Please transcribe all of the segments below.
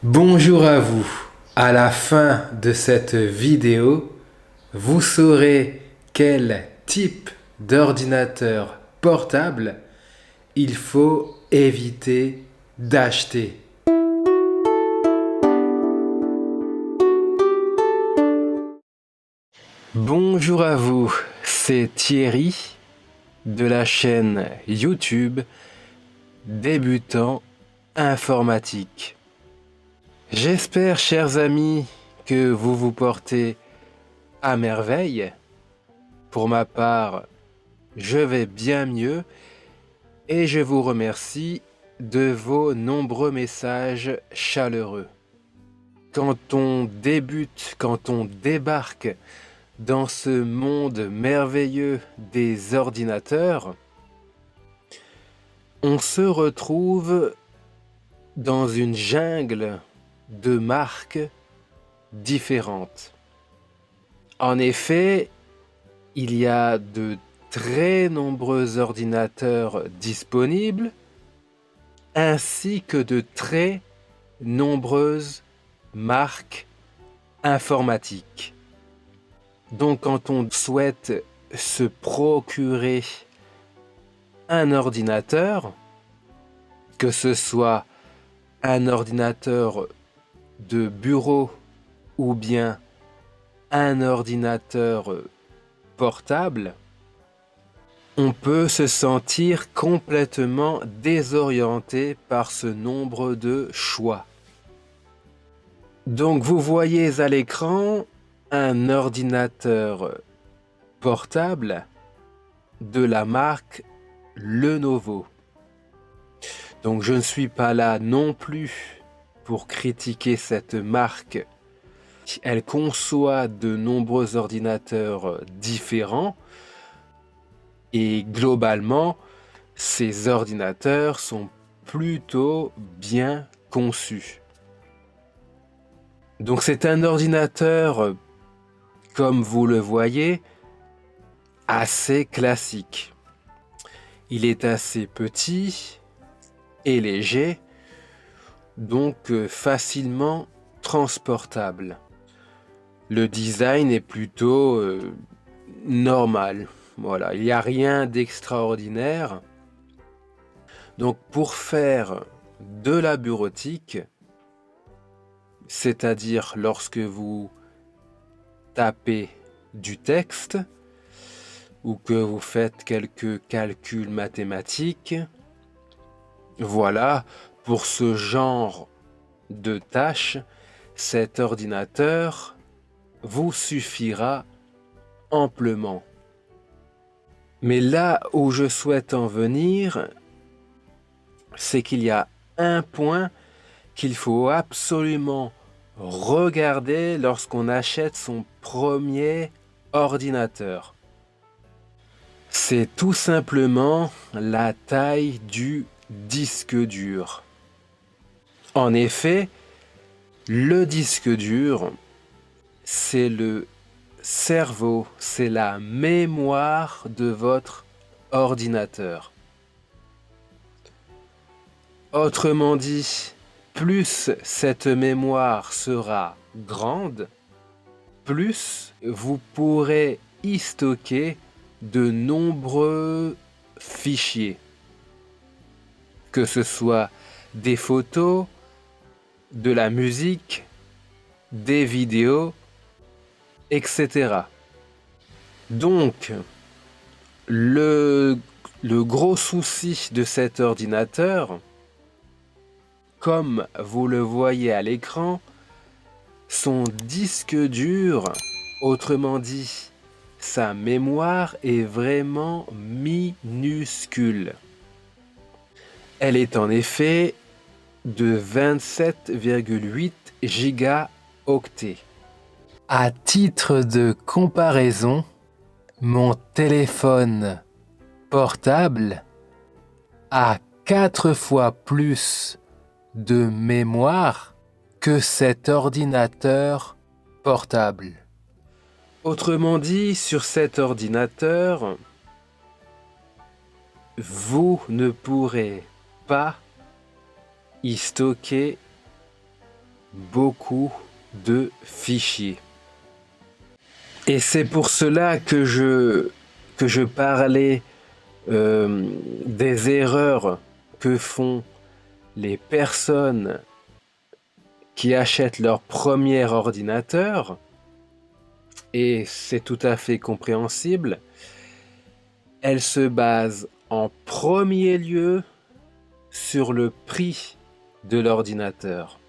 Bonjour à vous. À la fin de cette vidéo, vous saurez quel type d'ordinateur portable il faut éviter d'acheter. Bonjour à vous, c'est Thierry de la chaîne YouTube Débutant Informatique. J'espère, chers amis, que vous vous portez à merveille. Pour ma part, je vais bien mieux et je vous remercie de vos nombreux messages chaleureux. Quand on débute, quand on débarque dans ce monde merveilleux des ordinateurs, on se retrouve dans une jungle de marques différentes. En effet, il y a de très nombreux ordinateurs disponibles, ainsi que de très nombreuses marques informatiques. Donc quand on souhaite se procurer un ordinateur, que ce soit un ordinateur de bureau ou bien un ordinateur portable, on peut se sentir complètement désorienté par ce nombre de choix. Donc vous voyez à l'écran un ordinateur portable de la marque Lenovo. Donc je ne suis pas là non plus pour critiquer cette marque. Elle conçoit de nombreux ordinateurs différents et globalement, ces ordinateurs sont plutôt bien conçus. Donc c'est un ordinateur, comme vous le voyez, assez classique. Il est assez petit et léger, donc facilement transportable. Le design est plutôt normal. Voilà, il n'y a rien d'extraordinaire. Donc pour faire de la bureautique, c'est-à-dire lorsque vous tapez du texte ou que vous faites quelques calculs mathématiques, voilà, pour ce genre de tâches, cet ordinateur vous suffira amplement. Mais là où je souhaite en venir, c'est qu'il y a un point qu'il faut absolument regarder lorsqu'on achète son premier ordinateur. C'est tout simplement la taille du disque dur. En effet, le disque dur, c'est le cerveau, c'est la mémoire de votre ordinateur. Autrement dit, plus cette mémoire sera grande, plus vous pourrez y stocker de nombreux fichiers, que ce soit des photos, de la musique, des vidéos, etc. Donc, le gros souci de cet ordinateur, comme vous le voyez à l'écran, son disque dur, autrement dit, sa mémoire est vraiment minuscule. Elle est en effet de 27,8 gigaoctets. À titre de comparaison, mon téléphone portable a 4 fois plus de mémoire que cet ordinateur portable. Autrement dit, sur cet ordinateur, vous ne pourrez pas y stocker beaucoup de fichiers. Et c'est pour cela que je parlais des erreurs que font les personnes qui achètent leur premier ordinateur, et c'est tout à fait compréhensible. Elles se basent en premier lieu sur le prix de l'ordinateur.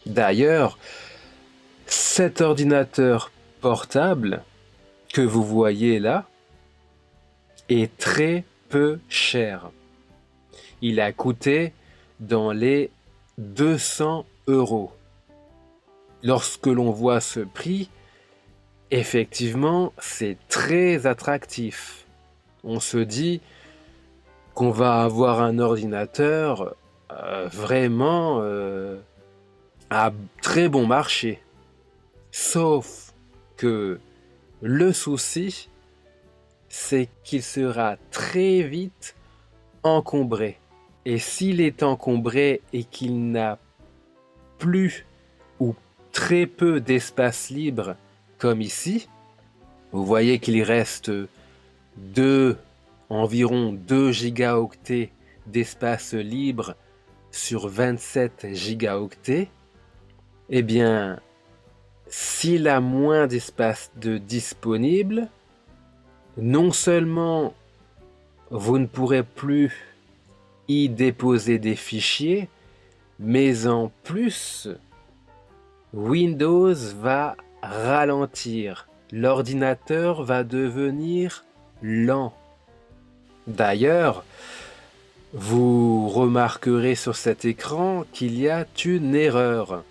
D'ailleurs, cet ordinateur portable que vous voyez là est très peu cher. Il a coûté dans les 200 €. Lorsque l'on voit ce prix, effectivement, c'est très attractif. On se dit qu'on va avoir un ordinateur vraiment à très bon marché. Sauf que le souci, c'est qu'il sera très vite encombré. Et s'il est encombré et qu'il n'a plus ou très peu d'espace libre, comme ici, vous voyez qu'il reste environ 2 gigaoctets d'espace libre sur 27 gigaoctets. Eh bien, s'il a moins d'espace disponible, non seulement vous ne pourrez plus y déposer des fichiers, mais en plus, Windows va ralentir. L'ordinateur va devenir lent. D'ailleurs, vous remarquerez sur cet écran qu'il y a une erreur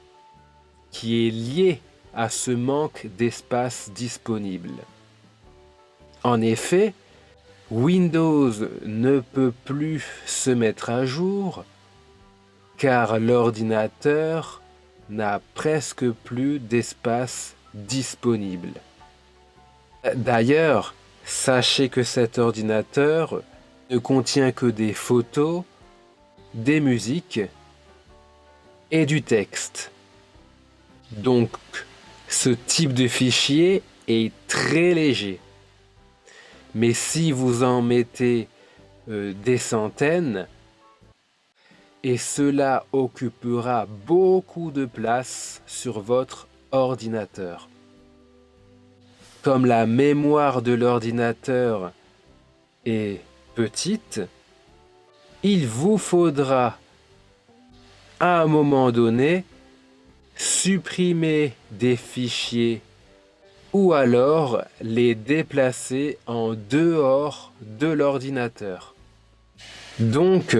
qui est liée à ce manque d'espace disponible. En effet, Windows ne peut plus se mettre à jour car l'ordinateur n'a presque plus d'espace disponible. D'ailleurs, sachez que cet ordinateur ne contient que des photos, des musiques et du texte. Donc, ce type de fichier est très léger. Mais si vous en mettez des centaines, et cela occupera beaucoup de place sur votre ordinateur. Comme la mémoire de l'ordinateur est petite, il vous faudra à un moment donné supprimer des fichiers ou alors les déplacer en dehors de l'ordinateur. Donc,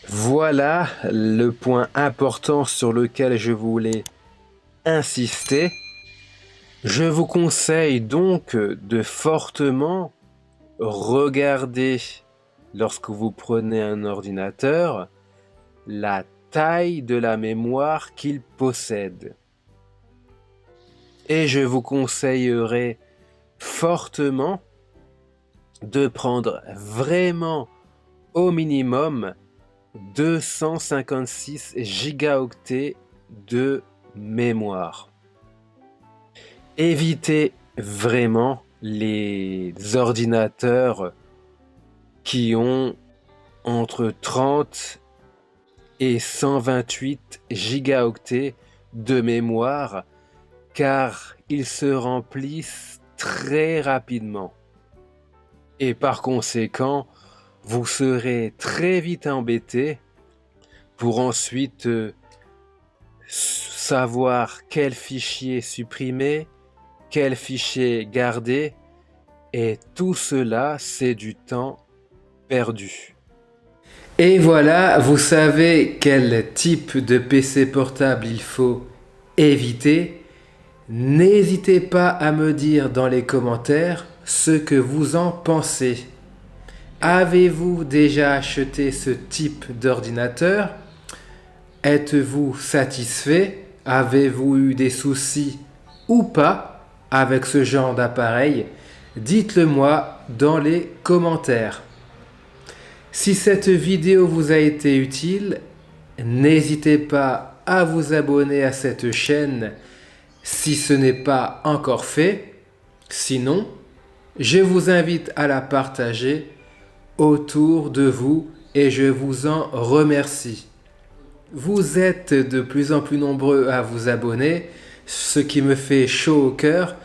voilà le point important sur lequel je voulais insister. Je vous conseille donc de fortement regarder, lorsque vous prenez un ordinateur, la taille de la mémoire qu'il possède. Et je vous conseillerais fortement de prendre vraiment au minimum 256 gigaoctets de mémoire. Évitez vraiment les ordinateurs qui ont entre 30 et 128 gigaoctets de mémoire car ils se remplissent très rapidement. Et par conséquent, vous serez très vite embêté pour ensuite savoir quel fichier supprimer, quel fichier garder, et tout cela, c'est du temps perdu. Et voilà, vous savez quel type de PC portable il faut éviter. N'hésitez pas à me dire dans les commentaires ce que vous en pensez. Avez-vous déjà acheté ce type d'ordinateur? Êtes-vous satisfait? Avez-vous eu des soucis ou pas avec ce genre d'appareil? Dites-le moi dans les commentaires. Si cette vidéo vous a été utile, n'hésitez pas à vous abonner à cette chaîne si ce n'est pas encore fait. Sinon, je vous invite à la partager autour de vous et je vous en remercie. Vous êtes de plus en plus nombreux à vous abonner, ce qui me fait chaud au cœur.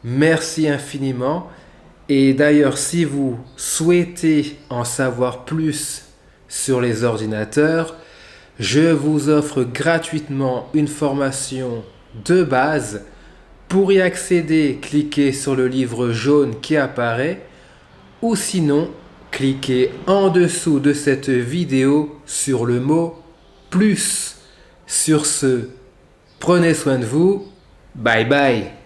Merci infiniment. Et d'ailleurs, si vous souhaitez en savoir plus sur les ordinateurs, je vous offre gratuitement une formation de base. Pour y accéder, cliquez sur le livre jaune qui apparaît ou sinon, cliquez en dessous de cette vidéo sur le mot plus. Sur ce, prenez soin de vous. Bye bye.